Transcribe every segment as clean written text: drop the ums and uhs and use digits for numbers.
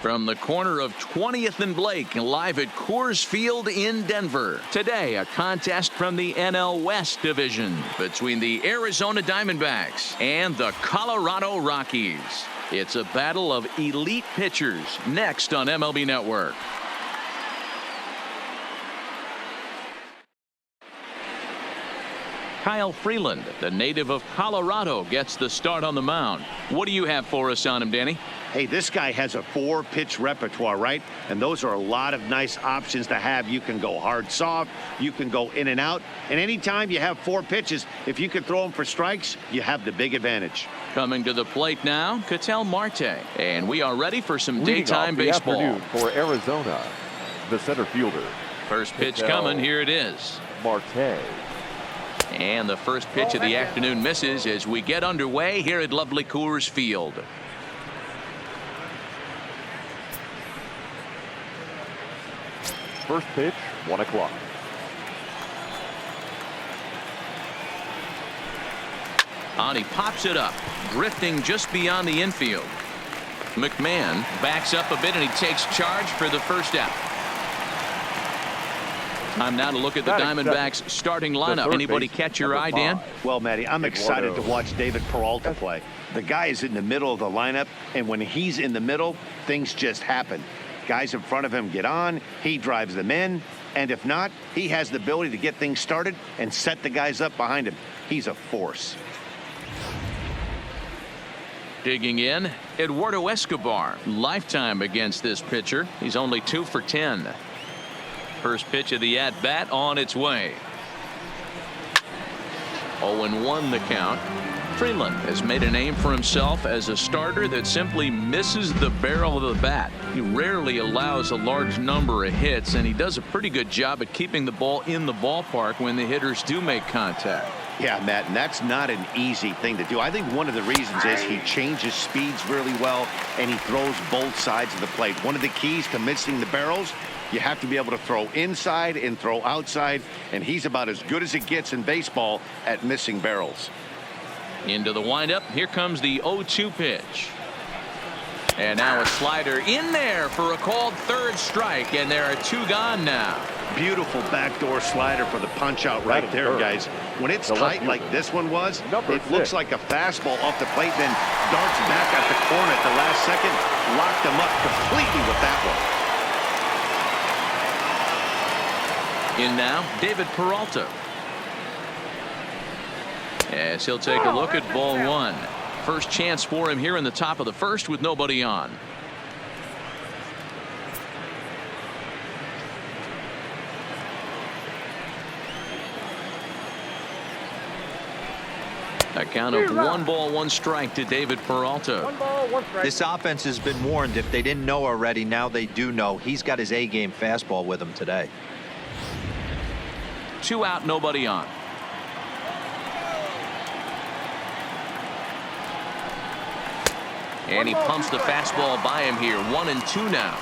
From the corner of 20th and Blake, live at Coors Field in Denver. Today, a contest from the NL West Division between the Arizona Diamondbacks and the Colorado Rockies. It's a battle of elite pitchers next on MLB Network. Kyle Freeland, the native of Colorado, gets the start on the mound. What do you have for us on him, Danny? Hey, this guy has a 4-pitch repertoire, right? And those are a lot of nice options to have. You can go hard, soft. You can go in and out. And anytime you have 4 pitches, if you can throw them for strikes, you have the big advantage. Coming to the plate now, Ketel Marte. And we are ready for some daytime baseball. Afternoon for Arizona, the center fielder. First pitch coming. Here it is. Marte. And the first pitch of the afternoon misses as we get underway here at lovely Coors Field. First pitch, 1 o'clock. On he pops it up, drifting just beyond the infield. McMahon backs up a bit and he takes charge for the first out. Time now to look at the Diamondbacks starting lineup. Anybody catch your eye, Dan? Well, Matty, I'm excited to watch David Peralta play. The guy is in the middle of the lineup, and when he's in the middle, things just happen. Guys in front of him get on, he drives them in, and if not, he has the ability to get things started and set the guys up behind him. He's a force. Digging in, Eduardo Escobar. Lifetime against this pitcher. He's only 2 for 10. First pitch of the at-bat on its way. 0-1 the count. Freeland has made a name for himself as a starter that simply misses the barrel of the bat. He rarely allows a large number of hits, and he does a pretty good job at keeping the ball in the ballpark when the hitters do make contact. Yeah, Matt, and that's not an easy thing to do. I think one of the reasons is he changes speeds really well, and he throws both sides of the plate. One of the keys to missing the barrels, you have to be able to throw inside and throw outside, and he's about as good as it gets in baseball at missing barrels. Into the windup. Here comes the 0-2 pitch. And now a slider in there for a called third strike, and there are 2 gone now. Beautiful backdoor slider for the punch out right there, guys. When it's tight like this one was, it looks like a fastball off the plate, then darts back at the corner at the last second. Locked him up completely with that one. In now, David Peralta. As he'll take a look at ball 1. First chance for him here in the top of the first with nobody on. A count of 1 ball, 1 strike to David Peralta. 1 ball, 1 strike. This offense has been warned. If they didn't know already, now they do know. He's got his A-game fastball with him today. 2 out, nobody on. And he pumps the fastball by him here. 1-2 now.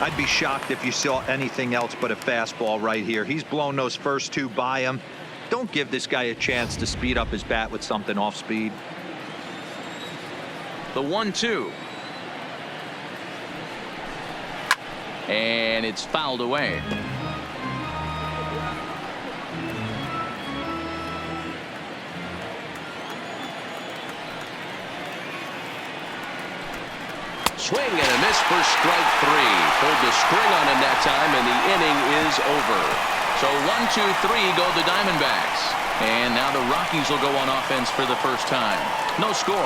I'd be shocked if you saw anything else but a fastball right here. He's blown those first 2 by him. Don't give this guy a chance to speed up his bat with something off speed. The 1-2. And it's fouled away. Swing and a miss for strike 3. Pulled the string on him that time, and the inning is over. So 1-2-3 go the Diamondbacks. And now the Rockies will go on offense for the first time. No score.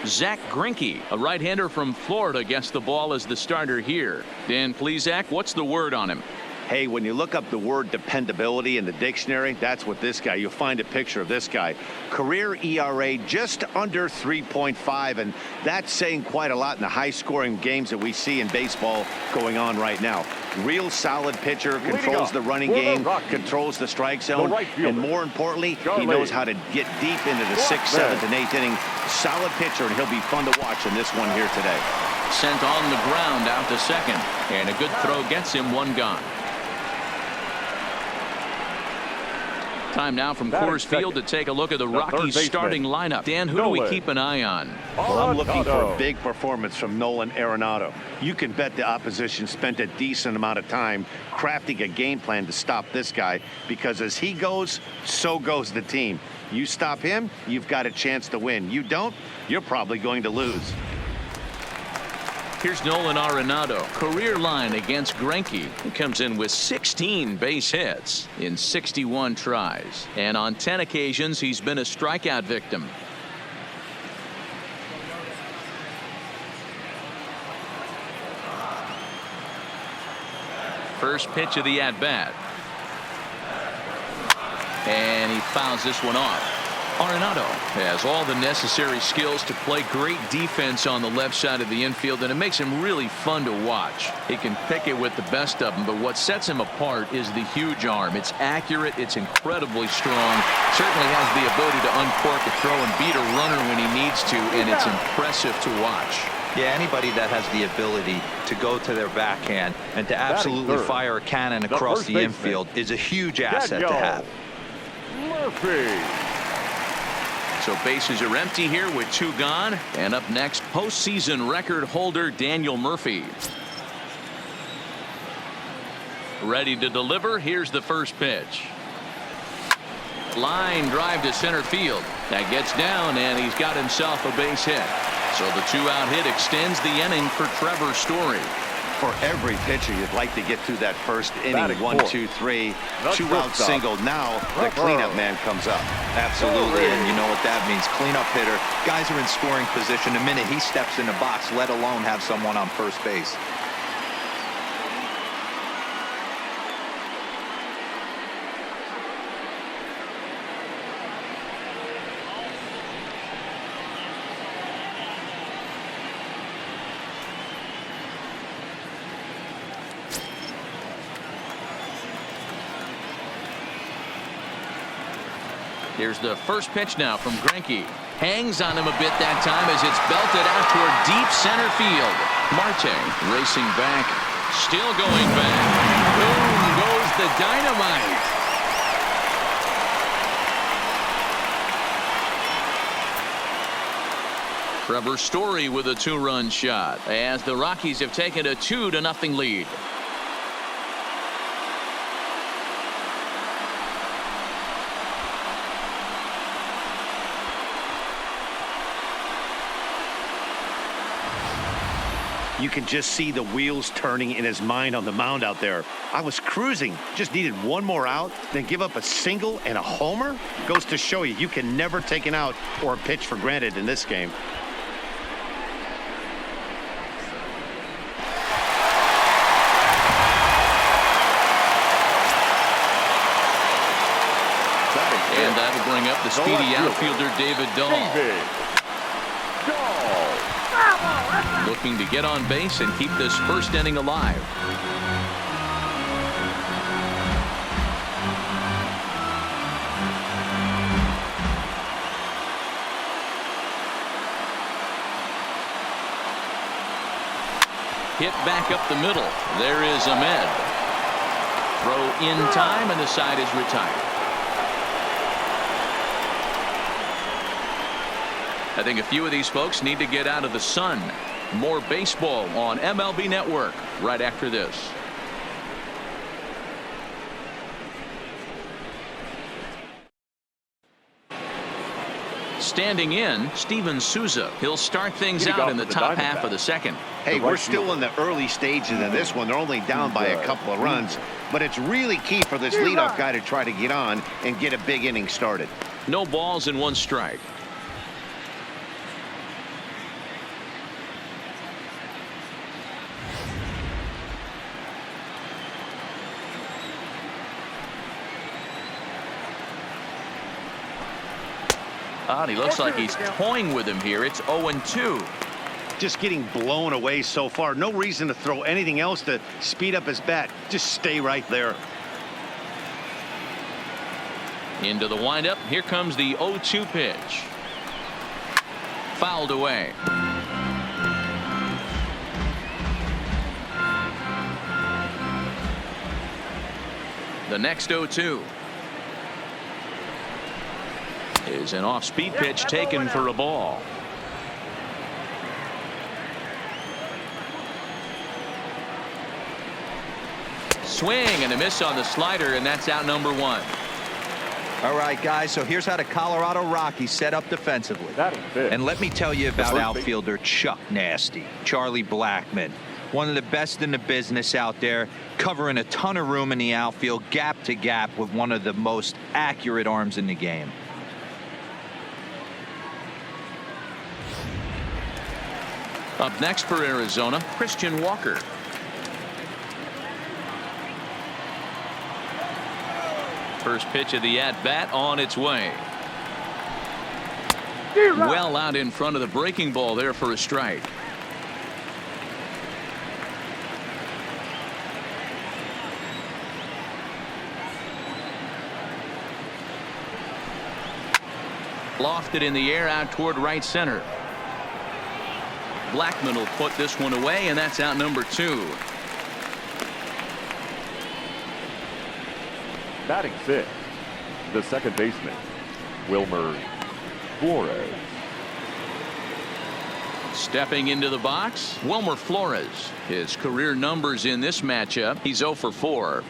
Zach Greinke, a right-hander from Florida, gets the ball as the starter here. Dan Plesac, what's the word on him? Hey, when you look up the word dependability in the dictionary, that's what this guy, you'll find a picture of this guy. Career ERA just under 3.5, and that's saying quite a lot in the high-scoring games that we see in baseball going on right now. Real solid pitcher, controls the running game, controls the strike zone, and more importantly, he knows how to get deep into the 6th, 7th, and 8th inning. Solid pitcher, and he'll be fun to watch in this one here today. Sent on the ground out to second, and a good throw gets him 1 gone. Time now from Batting Coors Field to second, take a look at the the Rockies third starting baseman, lineup. Dan, who do we Nolan keep an eye on? Well, I'm looking for a Arenado. big performance from Nolan Arenado. You can bet the opposition spent a decent amount of time crafting a game plan to stop this guy, because as he goes, so goes the team. You stop him, you've got a chance to win. You don't, you're probably going to lose. Here's Nolan Arenado. Career line against Greinke. He comes in with 16 base hits in 61 tries. And on 10 occasions, he's been a strikeout victim. First pitch of the at-bat. And he fouls this one off. Arenado has all the necessary skills to play great defense on the left side of the infield, and it makes him really fun to watch. He can pick it with the best of them, but what sets him apart is the huge arm. It's accurate, it's incredibly strong, certainly has the ability to uncork a throw and beat a runner when he needs to, and it's impressive to watch. Yeah, anybody that has the ability to go to their backhand and to absolutely fire a cannon across the infield is a huge asset to have. Murphy. So bases are empty here with 2 gone. And up next, postseason record holder Daniel Murphy. Ready to deliver. Here's the first pitch. Line drive to center field. That gets down, and he's got himself a base hit. So the 2-out hit extends the inning for Trevor Story. For every pitcher, you'd like to get through that first inning. Batting 1, fourth. 2, 3, That's 2-out shortstop. single. Now the cleanup man comes up. Absolutely, and you know what that means. Cleanup hitter. Guys are in scoring position the minute he steps in the box, let alone have someone on first base. Here's the first pitch now from Greinke. Hangs on him a bit that time as it's belted out toward deep center field. Marte racing back. Still going back. Boom goes the dynamite. Trevor Story with a 2-run shot as the Rockies have taken a 2-0 lead. You can just see the wheels turning in his mind on the mound out there. I was cruising, just needed one more out, then give up a single and a homer? Goes to show you, you can never take an out or a pitch for granted in this game. And that'll bring up the speedy outfielder David Dahl. Looking to get on base and keep this first inning alive. Hit back up the middle. There is Ahmed. Throw in time, and the side is retired. I think a few of these folks need to get out of the sun. More baseball on MLB Network right after this. Standing in, Steven Souza. He'll start things out in the top half of the second. Hey, we're still in the early stages of this one. They're only down by a couple of runs, but it's really key for this leadoff guy to try to get on and get a big inning started. No balls and 1 strike. He looks like he's toying with him here. It's 0-2. Just getting blown away so far. No reason to throw anything else to speed up his bat. Just stay right there. Into the windup. Here comes the 0-2 pitch. Fouled away. The next 0-2. is an off-speed pitch taken for a ball. Swing and a miss on the slider, and that's out number 1. All right, guys, so here's how the Colorado Rockies set up defensively. And let me tell you about outfielder Chuck Nasty, Charlie Blackmon. One of the best in the business out there, covering a ton of room in the outfield, gap to gap, with one of the most accurate arms in the game. Up next for Arizona, Christian Walker. First pitch of the at-bat on its way. Well out in front of the breaking ball there for a strike. Lofted in the air out toward right center. Blackmon will put this one away, and that's out number 2. Batting 6, the second baseman, Wilmer Flores. Stepping into the box, Wilmer Flores. His career numbers in this matchup, he's 0 for 4.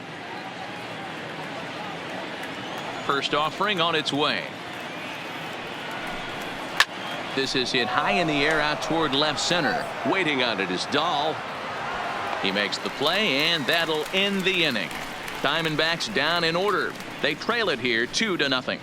First offering on its way. This is hit high in the air out toward left center. Waiting on it is Dahl. He makes the play, and that'll end the inning. Diamondbacks down in order. They trail it here 2-0.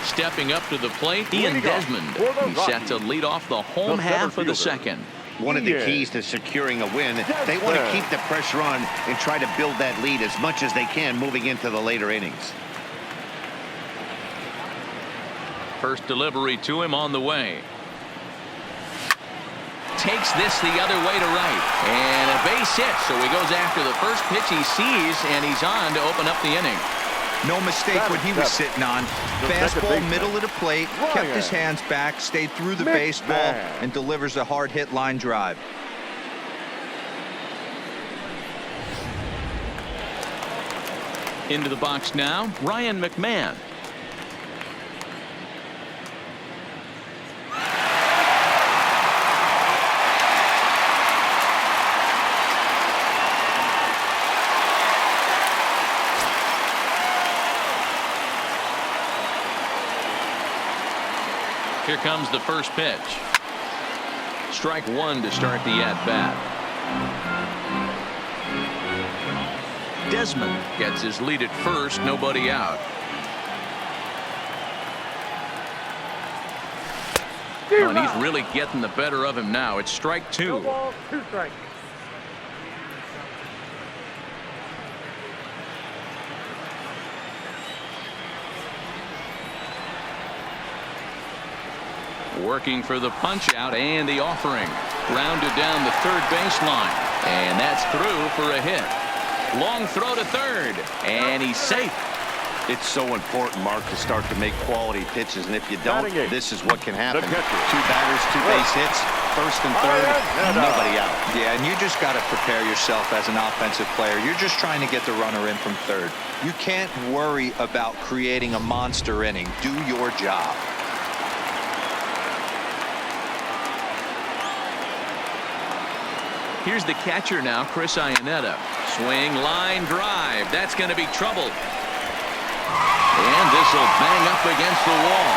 Stepping up to the plate, Ian Desmond. He's set to lead off the home half of the second. One of the keys to securing a win, they want to keep the pressure on and try to build that lead as much as they can moving into the later innings. First delivery to him on the way. Takes this the other way to right. And a base hit, so he goes after the first pitch he sees, and he's on to open up the inning. No mistake what he was sitting on. Fastball middle of the plate, kept his hands back, stayed through the baseball, and delivers a hard hit line drive. Into the box now, Ryan McMahon. Here comes the first pitch. Strike 1 to start the at-bat. Desmond gets his lead at first, nobody out. Oh, and he's really getting the better of him now. It's strike 2. No ball, 2 strikes. Working for the punch out and the offering. Grounded down the third baseline. And that's through for a hit. Long throw to third. And he's safe. It's so important, Mark, to start to make quality pitches. And if you don't, this is what can happen. 2 batters, 2 base hits. First and third, nobody out. Yeah, and you just got to prepare yourself as an offensive player. You're just trying to get the runner in from third. You can't worry about creating a monster inning. Do your job. Here's the catcher now, Chris Iannetta. Swing, line, drive. That's going to be trouble. And this will bang up against the wall.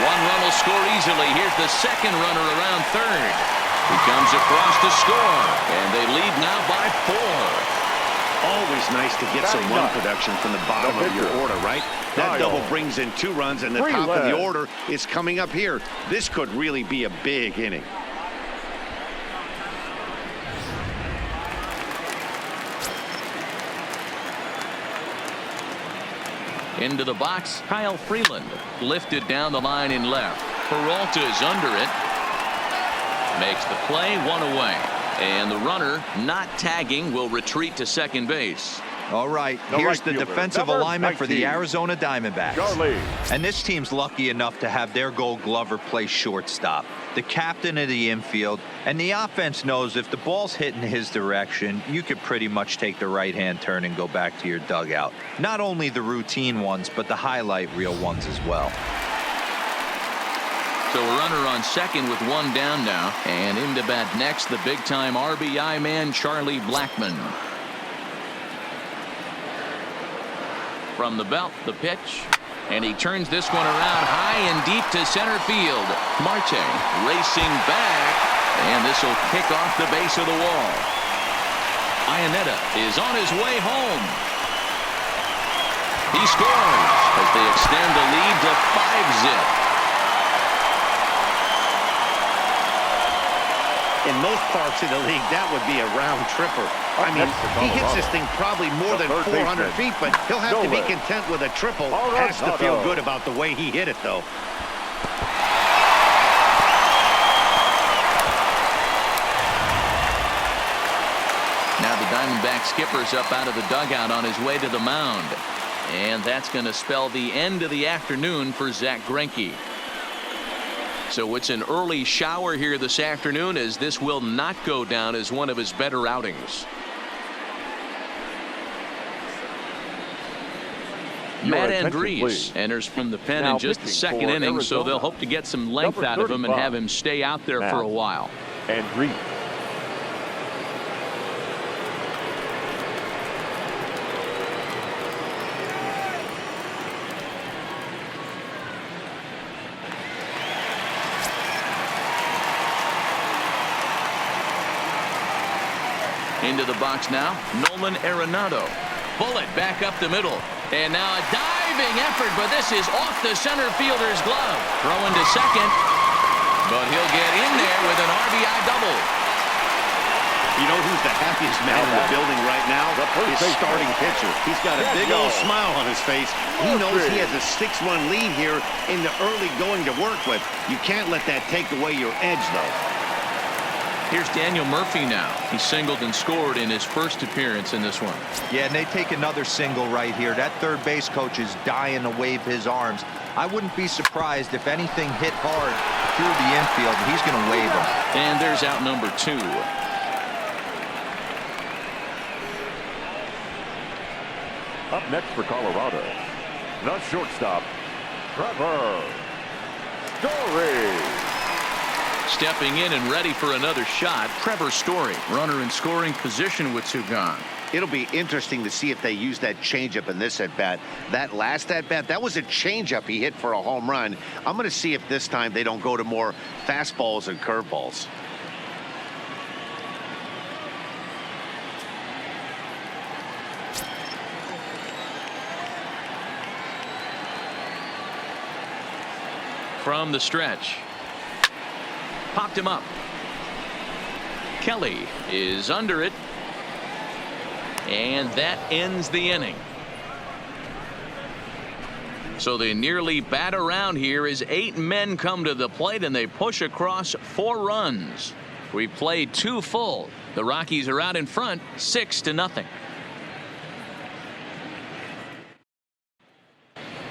1 run will score easily. Here's the second runner around third. He comes across to score. And they lead now by 4. Always nice to get some run production from the bottom of your order, right? That double brings in 2 runs, and the top of the order is coming up here. This could really be a big inning. Into the box, Kyle Freeland. Lifted down the line in left. Peralta's under it. Makes the play, 1 away. And the runner, not tagging, will retreat to second base. All right, The here's right the fielder, defensive number alignment for the 19, Arizona Diamondbacks. Charlie. And this team's lucky enough to have their Gold Glover play shortstop, the captain of the infield, and the offense knows if the ball's hitting his direction, you could pretty much take the right-hand turn and go back to your dugout. Not only the routine ones, but the highlight reel ones as well. So a runner on second with one down now, and in to bat next, the big-time RBI man, Charlie Blackmon. From the belt, the pitch, and he turns this one around high and deep to center field. Marte racing back, and this will kick off the base of the wall. Iannetta is on his way home. He scores as they extend the lead to 5-zip. In most parts of the league, that would be a round tripper. I mean, he hits this thing probably more than 400 feet, but he'll have to be content with a triple. Has to feel good about the way he hit it, though. Now the Diamondback skipper's up out of the dugout on his way to the mound. And that's going to spell the end of the afternoon for Zach Greinke. So it's an early shower here this afternoon, as this will not go down as one of his better outings. Matt Andrees enters from the pen in just the second inning, so they'll hope to get some length out of him and have him stay out there for a while. Andrees. Into the box now, Nolan Arenado. Bullet back up the middle. And now a diving effort, but this is off the center fielder's glove. Throwing to second, but he'll get in there with an RBI double. You know who's the happiest man in the building right now? His starting pitcher. He's got a big old smile on his face. He knows he has a 6-run lead here in the early going to work with. You can't let that take away your edge, though. Here's Daniel Murphy now. He singled and scored in his first appearance in this one. Yeah, and they take another single right here. That third base coach is dying to wave his arms. I wouldn't be surprised if anything hit hard through the infield. He's going to wave them. And there's out number 2. Up next for Colorado, the shortstop, Trevor Story. Stepping in and ready for another shot, Trevor Story, runner in scoring position with 2 gone. It'll be interesting to see if they use that changeup in this at-bat. That last at-bat, that was a changeup he hit for a home run. I'm going to see if this time they don't go to more fastballs and curveballs. From the stretch. Popped him up. Kelly is under it. And that ends the inning. So they nearly bat around here as 8 men come to the plate and they push across 4 runs. We played 2 full. The Rockies are out in front 6-0.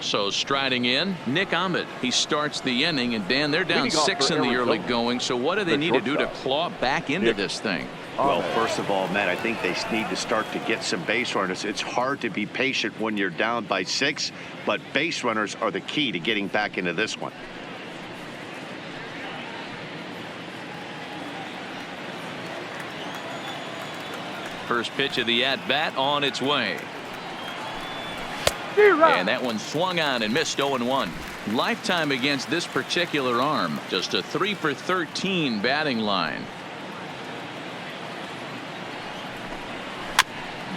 So striding in, Nick Ahmed. He starts the inning, and Dan, they're down 6 in the early going. So what do they need to do to claw back into this thing? Well, first of all, Matt, I think they need to start to get some base runners. It's hard to be patient when you're down by 6, but base runners are the key to getting back into this one. First pitch of the at-bat on its way. And that one swung on and missed 0-1. Lifetime against this particular arm. Just a 3 for 13 batting line.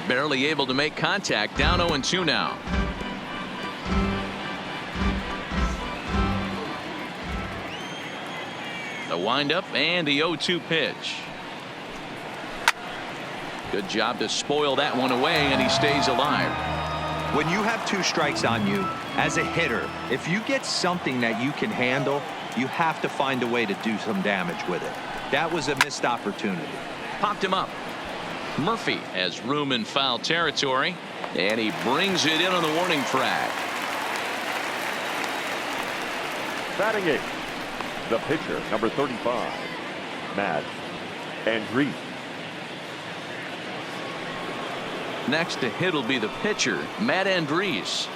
Barely able to make contact. Down 0-2 now. The windup and the 0-2 pitch. Good job to spoil that one away, and he stays alive. When you have 2 strikes on you, as a hitter, if you get something that you can handle, you have to find a way to do some damage with it. That was a missed opportunity. Popped him up. Murphy has room in foul territory, And he brings it in on the warning track. Batting eighth, the pitcher, number 35, Matt Andrees. Next to hit will be the pitcher, Matt Andrees.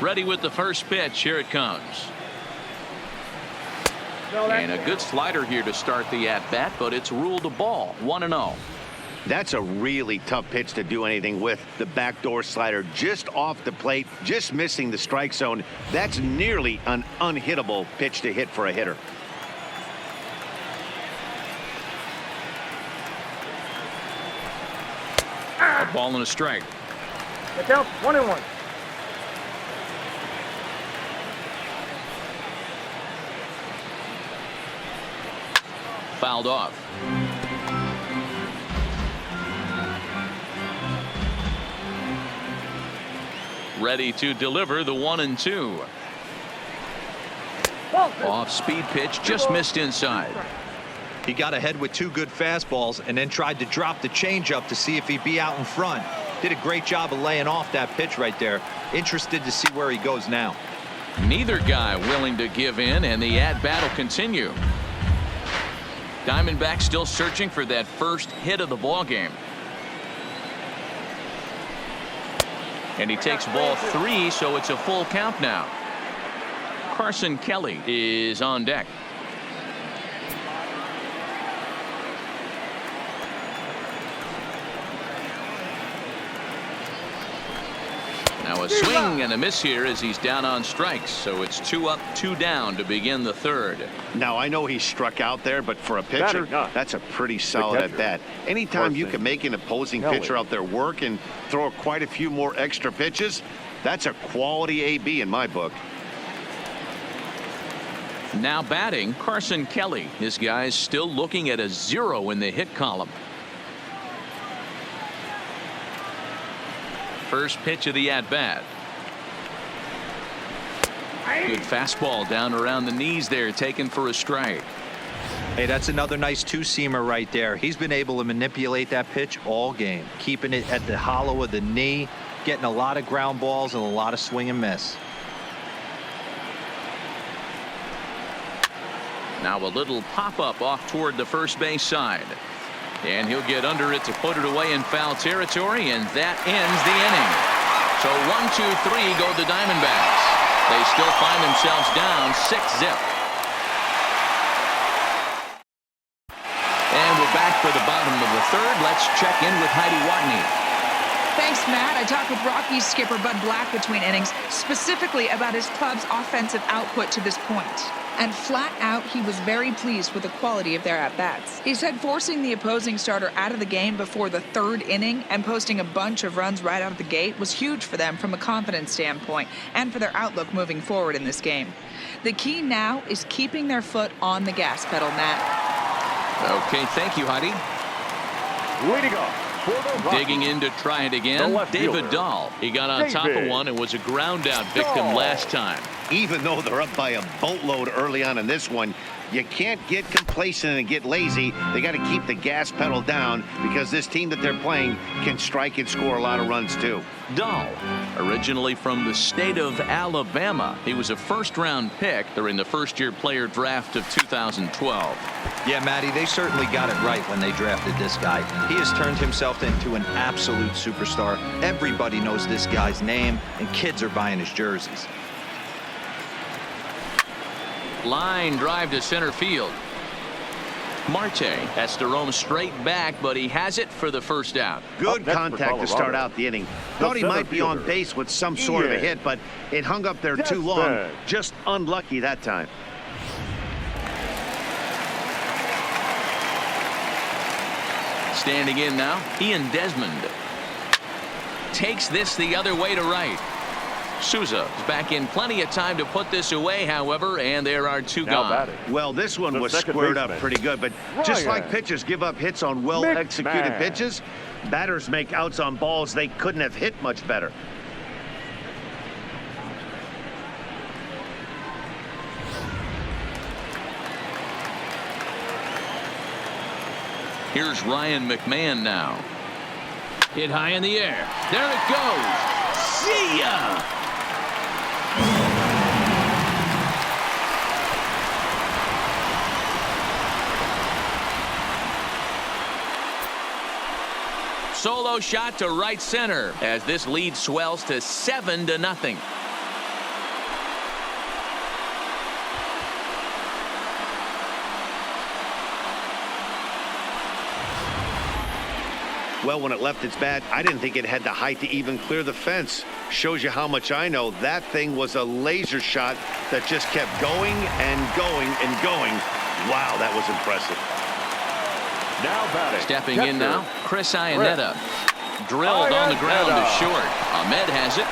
Ready with the first pitch. Here it comes. And a good slider here to start the at-bat, but it's ruled a ball. 1-0. That's a really tough pitch to do anything with. The backdoor slider just off the plate, just missing the strike zone. That's nearly an unhittable pitch to hit for a hitter. A ball and a strike. The count 1-1. Fouled off. Ready to deliver the 1-2. Off speed pitch, just missed inside. He got ahead with 2 good fastballs and then tried to drop the changeup to see if he'd be out in front. Did a great job of laying off that pitch right there. Interested to see where he goes now. Neither guy willing to give in, and the at-bat will continue. Diamondbacks still searching for that first hit of the ball game. And he takes ball 3, so it's a full count now. Carson Kelly is on deck. Now a swing and a miss here as he's down on strikes, so it's 2 up, 2 down to begin the third. Now I know he struck out there, but for a pitcher, that's a pretty solid at bat. Anytime you can make an opposing pitcher out there work and throw quite a few more extra pitches, that's a quality AB in my book. Now batting, Carson Kelly. This guy's still looking at a 0 in the hit column. First pitch of the at-bat. Good fastball down around the knees there, taken for a strike. Hey, that's another nice 2-seamer right there. He's been able to manipulate that pitch all game, keeping it at the hollow of the knee, getting a lot of ground balls and a lot of swing and miss. Now a little pop-up off toward the first base side. And he'll get under it to put it away in foul territory, and that ends the inning. So 1-2-3 go the Diamondbacks. They still find themselves down 6-zip. And we're back for the bottom of the third. Let's check in with Heidi Watney. Thanks, Matt. I talked with Rockies skipper Bud Black between innings, specifically about his club's offensive output to this point. And flat out, he was very pleased with the quality of their at-bats. He said forcing the opposing starter out of the game before the third inning and posting a bunch of runs right out of the gate was huge for them from a confidence standpoint and for their outlook moving forward in this game. The key now is keeping their foot on the gas pedal, Matt. Okay, thank you, Heidi. Leading off for the Rockies, digging in to try it again, David Dahl. He got on top of one and was a ground-out victim last time. Even though they're up by a boatload early on in this one, you can't get complacent and get lazy. They got to keep the gas pedal down because this team that they're playing can strike and score a lot of runs too. Dahl, originally from the state of Alabama. He was a first-round pick during the first-year player draft of 2012. Yeah, Matty, they certainly got it right when they drafted this guy. He has turned himself into an absolute superstar. Everybody knows this guy's name, and kids are buying his jerseys. Line drive to center field. Marte has to roam straight back, but he has it for the first out. Good contact to start out the inning. Thought he might be on base with some sort of a hit, but it hung up there too long. Just unlucky that time. Standing in now, Ian Desmond takes this the other way to right. Souza is back in plenty of time to put this away, however, and there are 2 gone. Batting. Well, this one was squared up pretty good, but just like pitchers give up hits on well-executed pitches, batters make outs on balls they couldn't have hit much better. Here's Ryan McMahon now. Hit high in the air. There it goes. See ya! Solo shot to right center as this lead swells to 7-0. Well, when it left its bat, I didn't think it had the height to even clear the fence. Shows you how much I know. That thing was a laser shot that just kept going and going and going. Wow, that was impressive. Now batting. Stepping in now, Chris Iannetta. Drilled on the ground to short. Ahmed has it.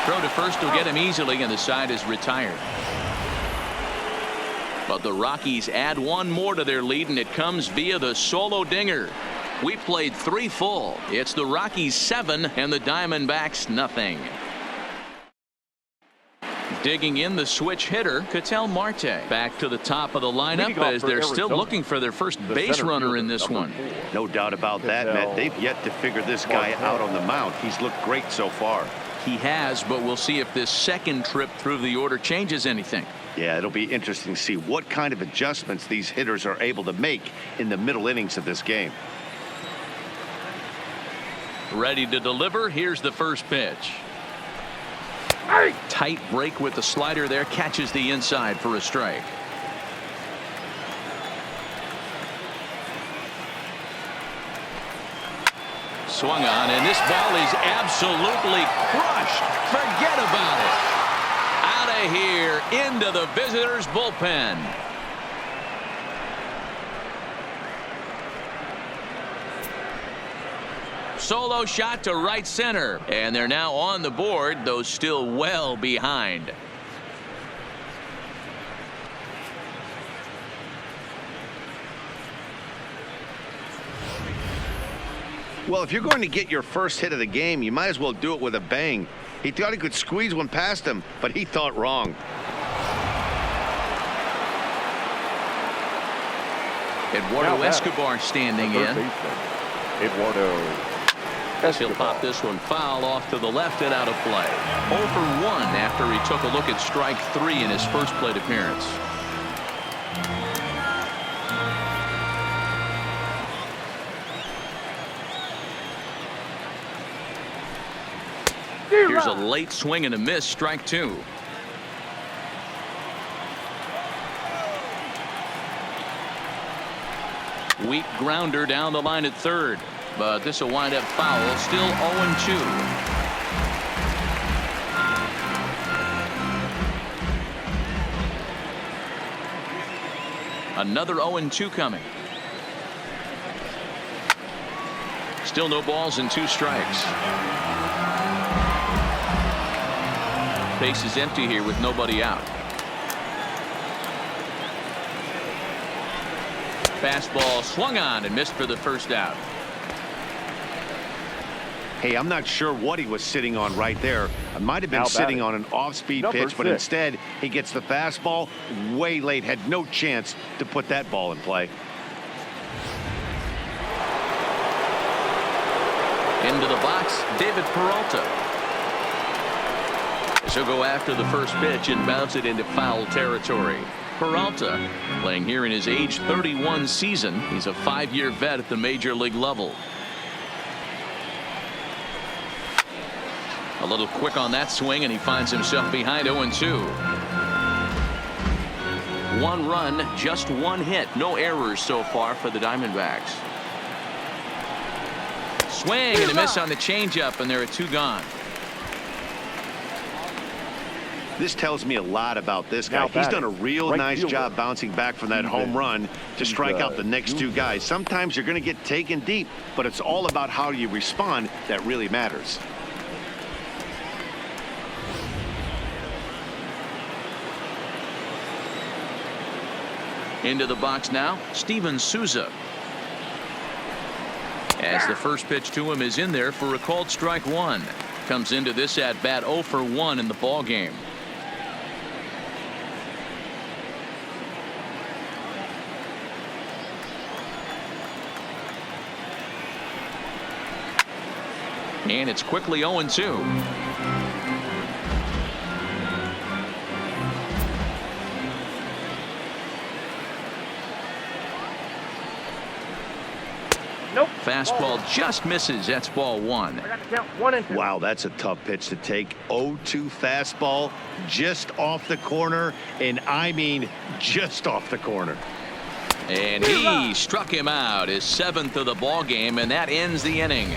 Throw to first will get him easily, and the side is retired. But the Rockies add one more to their lead, and it comes via the solo dinger. We played 3 full. It's the Rockies 7 and the Diamondbacks nothing. Digging in the switch hitter, Ketel Marte. Back to the top of the lineup as they're still looking for their first base runner in this one. No doubt about that, Matt. They've yet to figure this guy out on the mound. He's looked great so far. He has, but we'll see if this second trip through the order changes anything. Yeah, it'll be interesting to see what kind of adjustments these hitters are able to make in the middle innings of this game. Ready to deliver. Here's the first pitch. Tight break with the slider there. Catches the inside for a strike. Swung on, and this ball is absolutely crushed. Forget about it. Out of here into the visitors' bullpen. Solo shot to right center, and they're now on the board, though still well behind. Well, if you're going to get your first hit of the game, you might as well do it with a bang. He thought he could squeeze one past him, but he thought wrong. Eduardo Escobar standing in. Eduardo. He'll pop this one foul off to the left and out of play. 0 for 1 after he took a look at strike 3 in his first plate appearance. Here's a late swing and a miss, strike 2. Weak grounder down the line at third, but this will wind up foul. Still 0-2. Another 0-2 coming. Still no balls and 2 strikes. Base is empty here with nobody out. Fastball swung on and missed for the first out. Hey, I'm not sure what he was sitting on right there. It might have been sitting on an off-speed pitch, but instead he gets the fastball way late. Had no chance to put that ball in play. Into the box, David Peralta. He'll go after the first pitch and bounce it into foul territory. Peralta playing here in his age 31 season. He's a 5-year vet at the major league level. A little quick on that swing, and he finds himself behind 0-2. 1 run, just 1 hit. No errors so far for the Diamondbacks. Swing and a miss on the changeup, and there are 2 gone. This tells me a lot about this guy. He's done a real nice job bouncing back from that home run to strike out the next 2 guys. Sometimes you're going to get taken deep, but it's all about how you respond that really matters. Into the box now, Steven Souza. As the first pitch to him is in there for a called strike 1. Comes into this at bat 0 for 1 in the ball game. And it's quickly 0-2. Nope. Fastball just misses. That's ball 1. I got to count 1 and 2. Wow, that's a tough pitch to take. 0-2 fastball just off the corner, and I mean just off the corner. And he struck him out, his 7th of the ball game, and that ends the inning.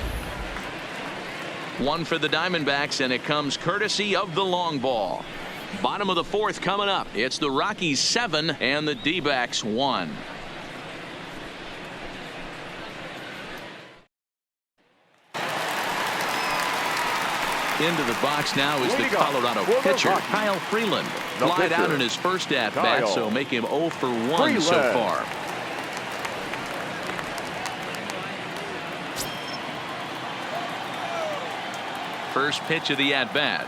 1 for the Diamondbacks, and it comes courtesy of the long ball. Bottom of the 4th coming up. It's the Rockies 7 and the D-backs 1. Into the box now is the Colorado pitcher, Kyle Freeland. Flied out in his first at-bat, so make him 0 for 1 so far. First pitch of the at-bat.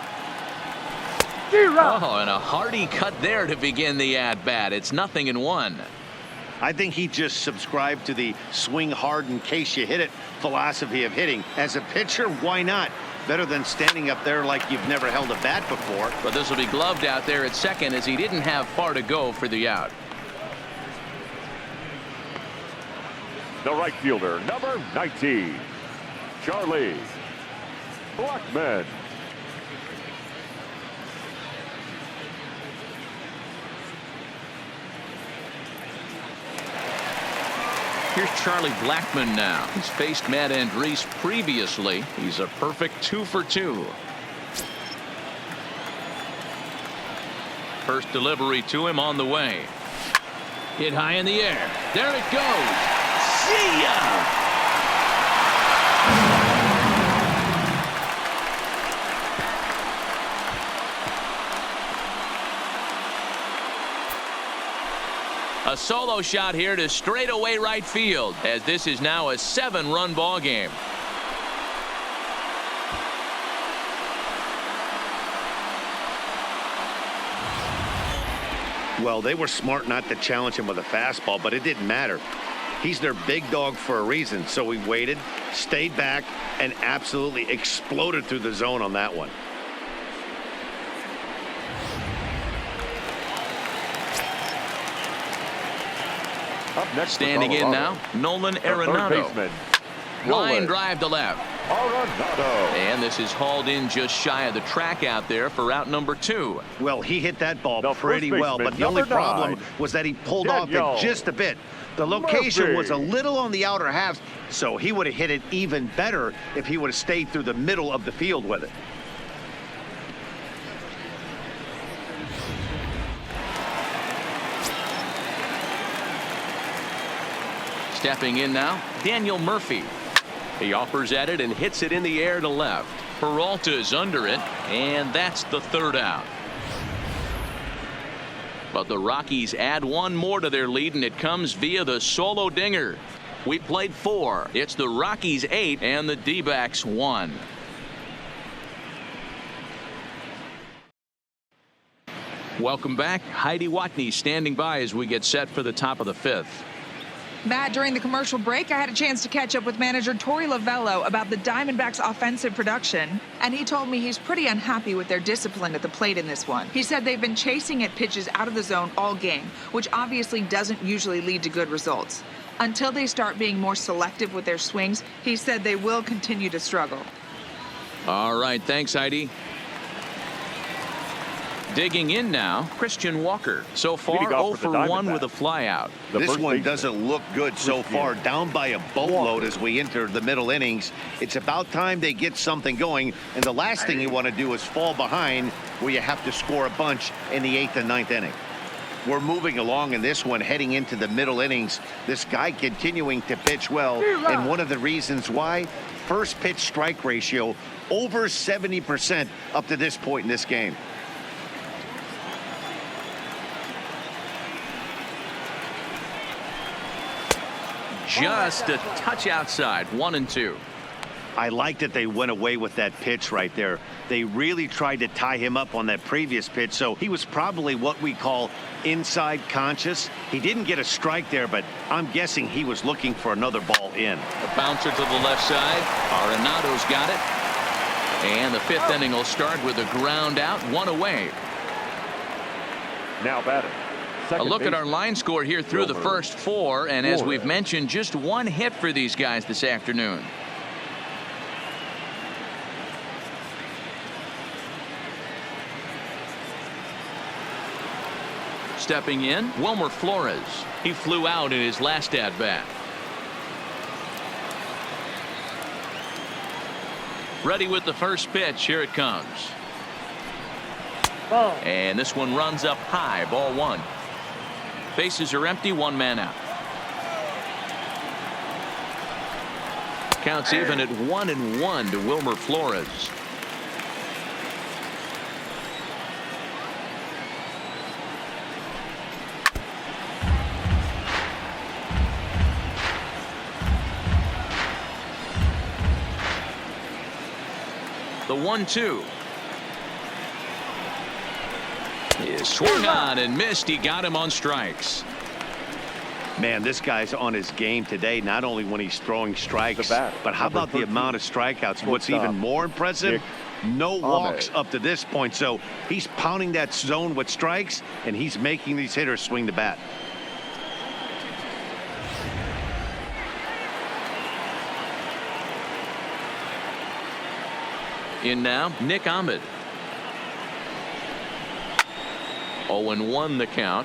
Oh, and a hearty cut there to begin the at-bat. It's 0-1. I think he just subscribed to the swing hard in case you hit it philosophy of hitting. As a pitcher, why not? Better than standing up there like you've never held a bat before. But this will be gloved out there at second as he didn't have far to go for the out. The right fielder, number 19, Charlie Blackmon. Here's Charlie Blackmon now. He's faced Matt Andriese previously. He's a perfect 2 for 2. First delivery to him on the way. Hit high in the air. There it goes. See ya! A solo shot here to straightaway right field, as this is now a 7-run ball game. Well, they were smart not to challenge him with a fastball, but it didn't matter. He's their big dog for a reason, so he waited, stayed back, and absolutely exploded through the zone on that one. Up next, standing in now, Nolan Arenado. Line drive to left. And this is hauled in just shy of the track out there for out number 2. Well, he hit that ball pretty well, but the only problem was that he pulled off it just a bit. The location was a little on the outer half, so he would have hit it even better if he would have stayed through the middle of the field with it. Stepping in now, Daniel Murphy. He offers at it and hits it in the air to left. Peralta's under it, and that's the 3rd out. But the Rockies add 1 more to their lead, and it comes via the solo dinger. We played 4. It's the Rockies 8 and the D-backs 1. Welcome back. Heidi Watney standing by as we get set for the top of the 5th. Matt, during the commercial break, I had a chance to catch up with manager Torey Lovello about the Diamondbacks' offensive production, and he told me he's pretty unhappy with their discipline at the plate in this one. He said they've been chasing at pitches out of the zone all game, which obviously doesn't usually lead to good results. Until they start being more selective with their swings, he said they will continue to struggle. All right, thanks, Heidi. Digging in now, Christian Walker. So far, 0 for 1 with a flyout. This one doesn't look good so far. Down by a boatload as we enter the middle innings. It's about time they get something going, and the last thing you want to do is fall behind where you have to score a bunch in the 8th and 9th inning. We're moving along in this one, heading into the middle innings. This guy continuing to pitch well, and one of the reasons why, first pitch strike ratio over 70% up to this point in this game. Just a touch outside, 1-2. I like that they went away with that pitch right there. They really tried to tie him up on that previous pitch, so he was probably what we call inside conscious. He didn't get a strike there, but I'm guessing he was looking for another ball in. A bouncer to the left side. Arenado's got it. And the fifth inning will start with a ground out, one away. Now batting. A look at our line score here through the first four, and as we've mentioned, just one hit for these guys this afternoon. Stepping in, Wilmer Flores. He flew out in his last at-bat. Ready with the first pitch. Here it comes. Ball. And this one runs up high. Ball one. Bases are empty. One man out. Counts even at 1-1 to Wilmer Flores. The 1-2 is swung on and missed. He got him on strikes. Man, this guy's on his game today, not only when he's throwing strikes, but how about the amount of strikeouts? What's even more impressive, no walks up to this point. So he's pounding that zone with strikes, and he's making these hitters swing the bat. In now, Nick Ahmed. 0-1 the count.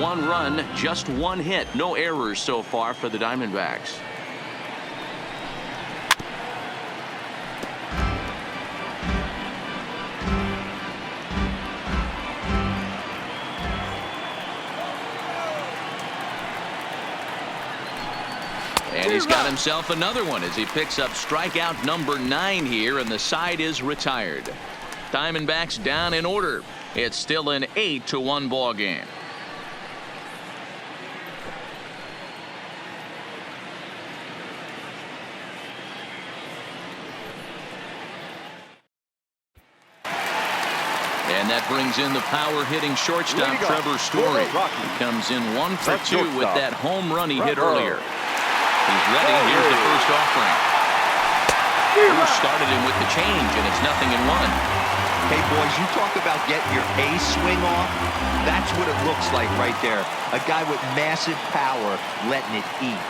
One run, just one hit. No errors so far for the Diamondbacks. And he's got himself another one as he picks up strikeout number 9 here, and the side is retired. Diamondbacks down in order. It's still an 8-1 ball game. And that brings in the power-hitting shortstop Trevor Story. He comes in 1 for 2 with that home run he hit earlier. He's ready. Here's the first offering. Bruce started him with the change, and it's 0-1. Hey, boys, you talk about getting your A swing off. That's what it looks like right there. A guy with massive power letting it eat.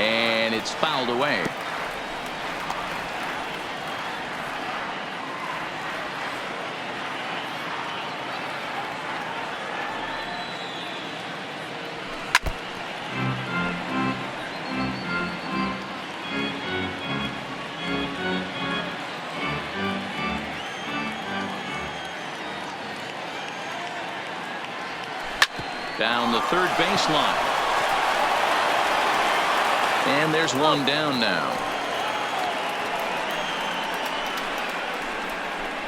And it's fouled away. Down the third baseline. And there's one down now.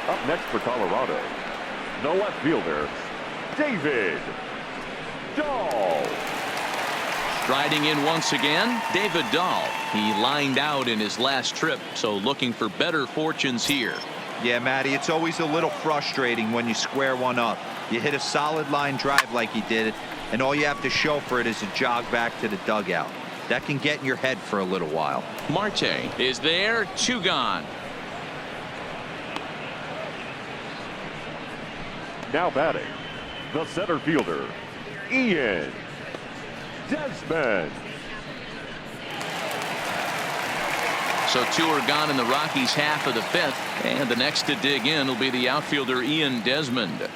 Up next for Colorado, the left fielder, David Dahl. Striding in once again, David Dahl. He lined out in his last trip, so looking for better fortunes here. Yeah, Matty, it's always a little frustrating when you square one up. You hit a solid line drive like he did, and all you have to show for it is a jog back to the dugout. That can get in your head for a little while. Marte is there, 2 gone. Now batting, the center fielder, Ian Desmond. So 2 are gone in the Rockies' half of the 5th, and the next to dig in will be the outfielder Ian Desmond.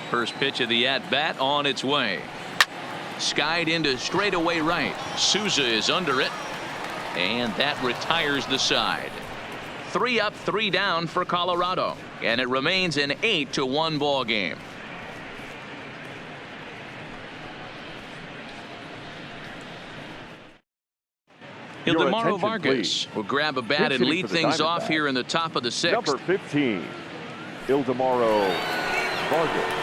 First pitch of the at-bat on its way. Skied into straightaway right. Souza is under it, and that retires the side. 3 up, 3 down for Colorado, and it remains an 8-1 ball game. Ildemaro Vargas will grab a bat and lead things off here in the top of the 6th. Number 15, Ildemaro Vargas.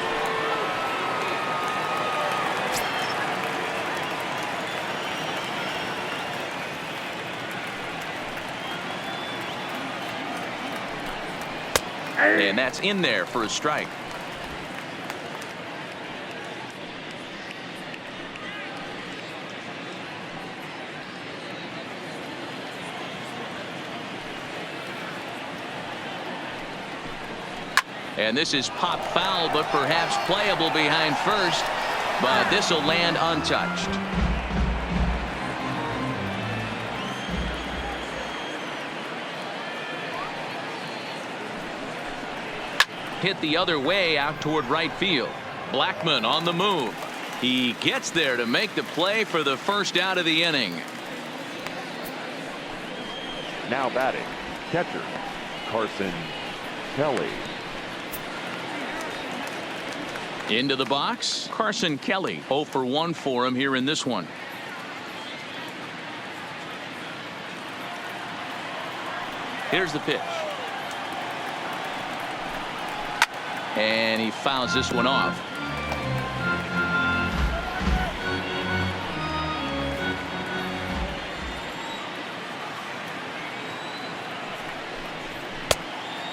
And that's in there for a strike. And this is pop foul, but perhaps playable behind first. But this will land untouched. Hit the other way out toward right field. Blackmon on the move. He gets there to make the play for the first out of the inning. Now batting, catcher, Carson Kelly. Into the box, Carson Kelly. 0 for 1 for him here in this one. Here's the pitch. And he fouls this one off.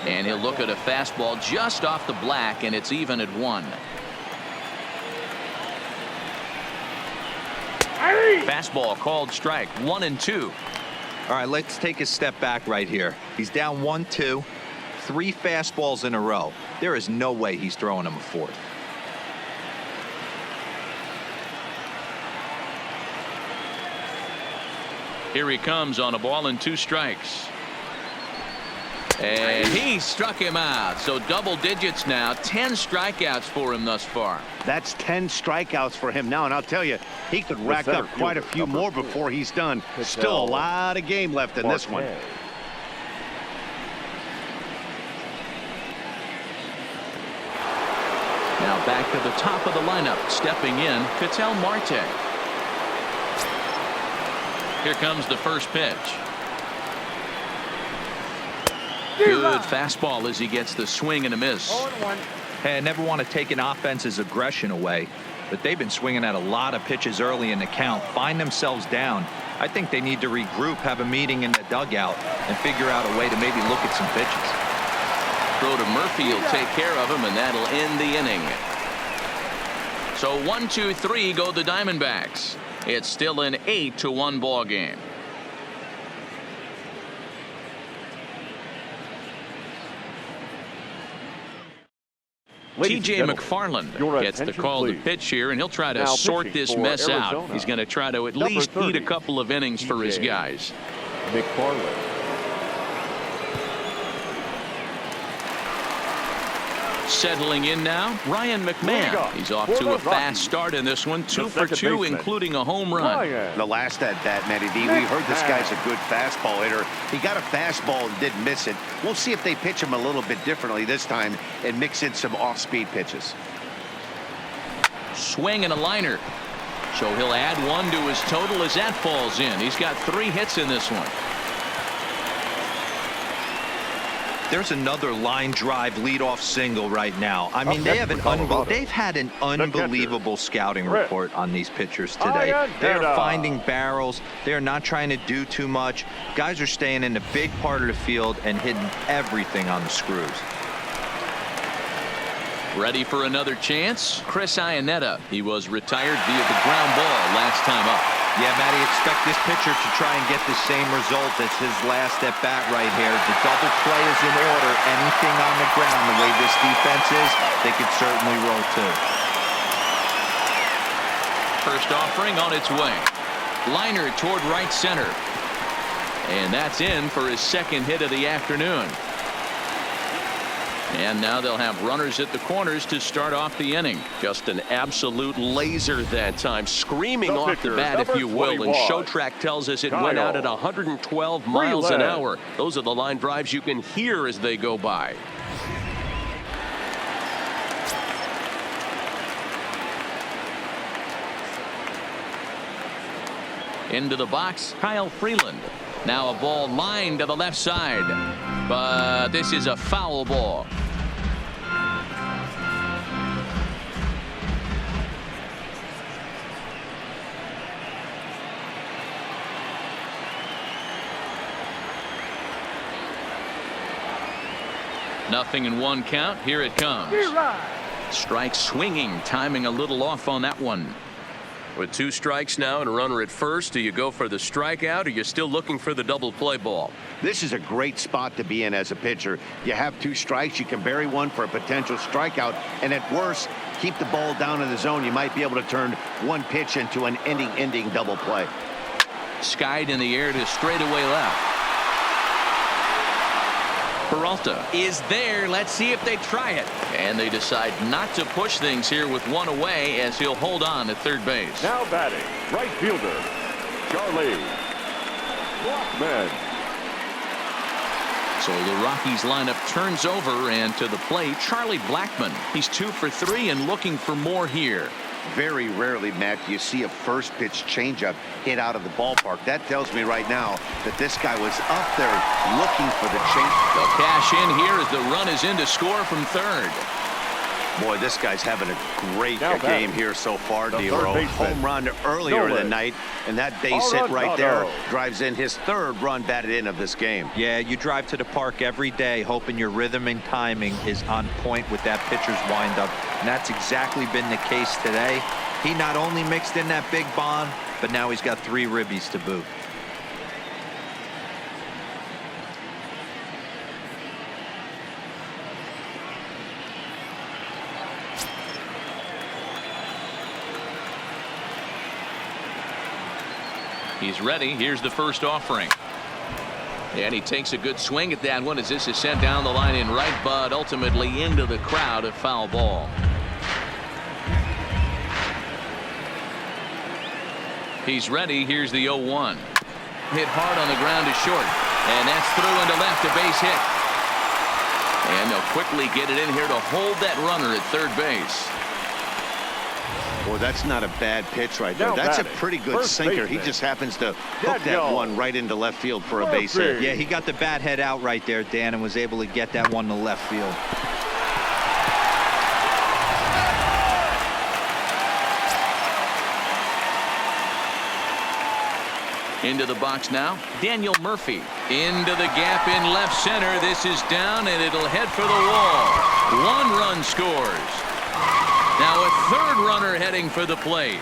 And he'll look at a fastball just off the black, and it's even at 1. Fastball called strike. 1-2. All right, let's take a step back right here. He's down 1-2, 3 fastballs in a row. There is no way he's throwing him a fourth. Here he comes on a ball and 2 strikes. And he struck him out. So double digits now. 10 strikeouts for him thus far. That's 10 strikeouts for him now. And I'll tell you, he could rack up quite a few more before he's done. Still a lot of game left in this one. Now back to the top of the lineup. Stepping in, Ketel Marte. Here comes the first pitch. Good fastball as he gets the swing and a miss. Hey, I never want to take an offense's aggression away, but they've been swinging at a lot of pitches early in the count, find themselves down. I think they need to regroup, have a meeting in the dugout, and figure out a way to maybe look at some pitches. Throw to Murphy will take care of him, and that'll end the inning. So 1-2-3 go the Diamondbacks. It's still an 8-1 ball game. TJ McFarland gets the call to pitch here, and he'll try to sort this mess out. He's going to try to at least eat a couple of innings for his guys. McFarland. Settling in now, Ryan McMahon. He's off to a fast start in this one. 2 for 2, including a home run. The last at bat, Matty D, we heard this guy's a good fastball hitter. He got a fastball and didn't miss it. We'll see if they pitch him a little bit differently this time and mix in some off-speed pitches. Swing and a liner. So he'll add 1 to his total as that falls in. He's got 3 hits in this one. There's another line drive leadoff single right now. I mean, they've had an unbelievable scouting report on these pitchers today. They're finding barrels. They're not trying to do too much. Guys are staying in the big part of the field and hitting everything on the screws. Ready for another chance? Chris Iannetta. He was retired via the ground ball last time up. Yeah, Matty, expect this pitcher to try and get the same result as his last at bat right here. The double play is in order. Anything on the ground, the way this defense is, they could certainly roll too. First offering on its way. Liner toward right center. And that's in for his second hit of the afternoon. And now they'll have runners at the corners to start off the inning. Just an absolute laser that time, screaming off the bat, if you will. And Showtrack tells us it went out at 112 miles an hour. Those are the line drives you can hear as they go by. Into the box, Kyle Freeland. Now a ball lined to the left side. But this is a foul ball. 0-1 count. Here it comes. Strike swinging, timing a little off on that one. With 2 strikes now and a runner at first, do you go for the strikeout, or you're still looking for the double play ball? This is a great spot to be in as a pitcher. You have 2 strikes. You can bury one for a potential strikeout, and at worst, keep the ball down in the zone. You might be able to turn one pitch into an ending double play. Skied in the air to straightaway left. Peralta is there. Let's see if they try it. And they decide not to push things here with 1 away, as he'll hold on at third base. Now batting, right fielder, Charlie Blackmon. So the Rockies lineup turns over, and to the plate, Charlie Blackmon. He's 2 for 3 and looking for more here. Very rarely, Matt, do you see a first pitch changeup hit out of the ballpark. That tells me right now that this guy was up there looking for the change. They'll cash in here as the run is in to score from third. Boy, this guy's having a great game here so far, Dero. Home run earlier in the night, and that base hit right there drives in his 3rd run batted in of this game. Yeah, you drive to the park every day hoping your rhythm and timing is on point with that pitcher's windup, and that's exactly been the case today. He not only mixed in that big bomb, but now he's got 3 ribbies to boot. He's ready. Here's the first offering. And he takes a good swing at that one as this is sent down the line in right, but ultimately into the crowd, a foul ball. He's ready. Here's the 0-1. Hit hard on the ground to short. And that's through into left, a base hit. And they'll quickly get it in here to hold that runner at third base. Boy, that's not a bad pitch right there. That's a pretty good sinker. He just happens to hook that one right into left field for a base hit. Yeah, he got the bat head out right there, Dan, and was able to get that one to left field. Into the box now, Daniel Murphy. Into the gap in left center. This is down, and it'll head for the wall. 1 run scores. Now a 3rd runner heading for the plate.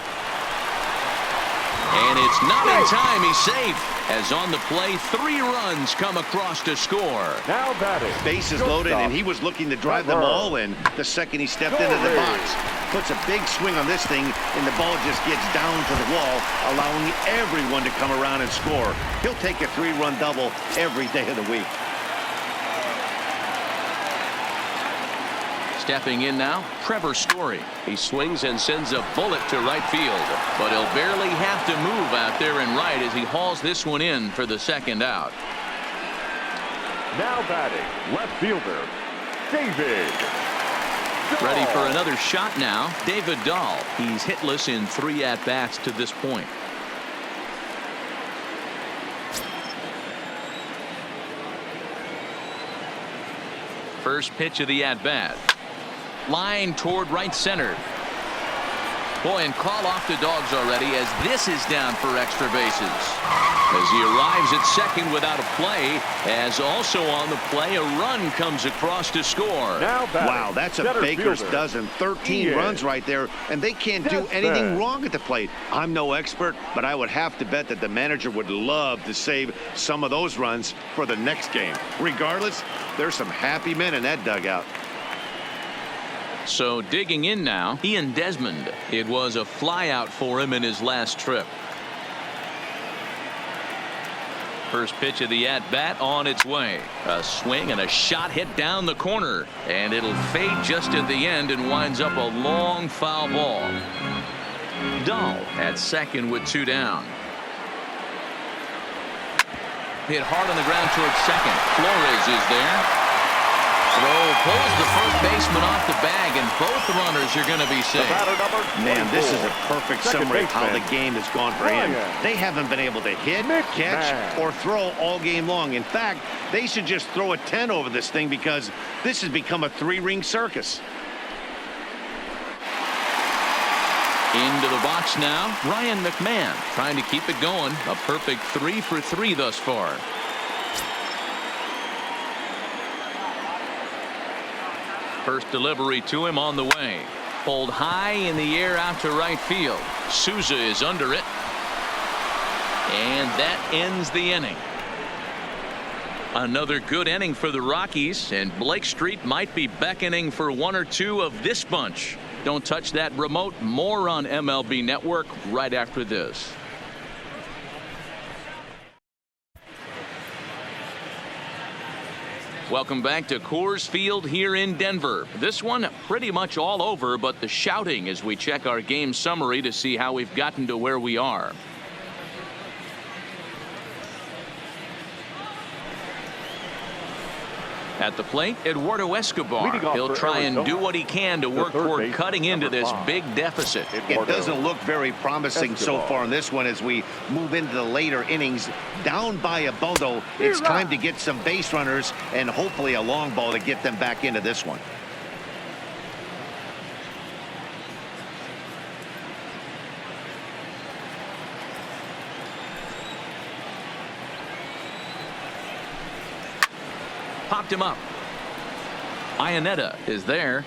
And it's not in time. He's safe. As on the play, 3 runs come across to score. Now batting. Bases loaded, and he was looking to drive them all in the second he stepped into the box. Puts a big swing on this thing, and the ball just gets down to the wall, allowing everyone to come around and score. He'll take a 3-run double every day of the week. Stepping in now, Trevor Story. He swings and sends a bullet to right field. But he'll barely have to move out there in right as he hauls this one in for the 2nd out. Now batting, left fielder, David Dahl. Ready for another shot now, David Dahl. He's hitless in 3 at-bats to this point. First pitch of the at-bat. Line toward right center. Boy, and call off the dogs already as this is down for extra bases. As he arrives at second without a play, as also on the play, a run comes across to score. Wow, that's a baker's dozen. 13 runs right there, and they can't do anything wrong at the plate. I'm no expert, but I would have to bet that the manager would love to save some of those runs for the next game. Regardless, there's some happy men in that dugout. So digging in now, Ian Desmond. It was a flyout for him in his last trip. First pitch of the at-bat on its way. A swing and a shot hit down the corner. And it'll fade just at the end and winds up a long foul ball. Dahl at second with 2 down. Hit hard on the ground towards second. Flores is there. Throw pulls the first baseman off the bag, and both runners are going to be safe. Man, this is a perfect summary of how the game has gone for him. They haven't been able to hit, catch, or throw all game long. In fact, they should just throw a 10 over this thing because this has become a 3-ring circus. Into the box now, Ryan McMahon trying to keep it going. A perfect 3 for 3 thus far. First delivery to him on the way. Pulled high in the air out to right field. Souza is under it. And that ends the inning. Another good inning for the Rockies, and Blake Street might be beckoning for one or two of this bunch. Don't touch that remote. More on MLB Network right after this. Welcome back to Coors Field here in Denver. This one pretty much all over, but the shouting as we check our game summary to see how we've gotten to where we are. At the plate, Eduardo Escobar. He'll try and do what he can to work toward cutting into this big deficit. It doesn't look very promising so far in this one as we move into the later innings. Down by a bundle, it's time to get some base runners and hopefully a long ball to get them back into this one. Popped him up. Ionetta is there.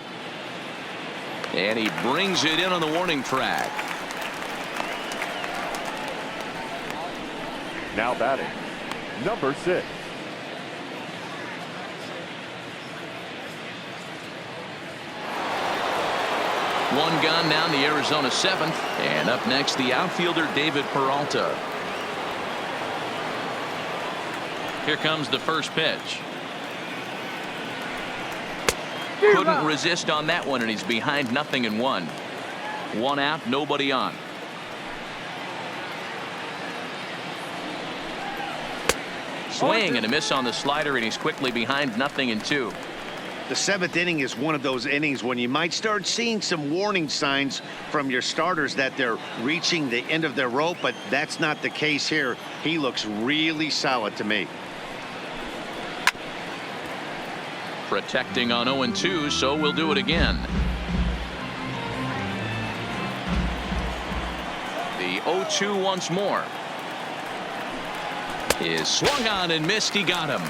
And he brings it in on the warning track. Now batting, number 6. One gone down the Arizona 7th. And up next, the outfielder David Peralta. Here comes the first pitch. Couldn't resist on that one, and he's behind 0-1. One out, nobody on. Swing and a miss on the slider, and he's quickly behind 0-2. The 7th inning is one of those innings when you might start seeing some warning signs from your starters that they're reaching the end of their rope, but that's not the case here. He looks really solid to me. Protecting on 0-2, so we'll do it again. The 0-2 once more. Is swung on and missed. He got him.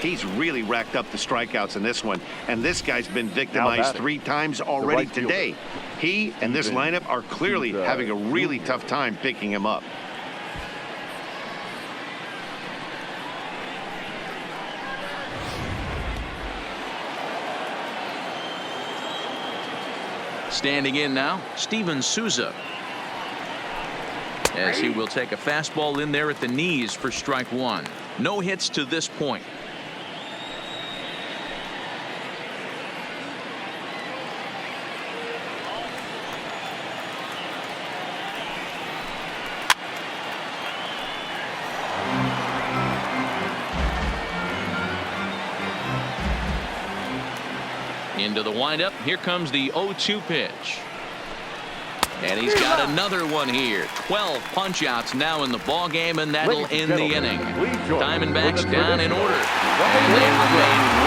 He's really racked up the strikeouts in this one, and this guy's been victimized 3 times already today. He and this lineup are clearly having a really tough time picking him up. Standing in now, Steven Souza. As he will take a fastball in there at the knees for strike 1. No hits to this point. Into the windup. Here comes the 0-2 pitch. And he's got another one here. 12 punch-outs now in the ball game, and that'll end the inning. Diamondbacks down in order. And they remain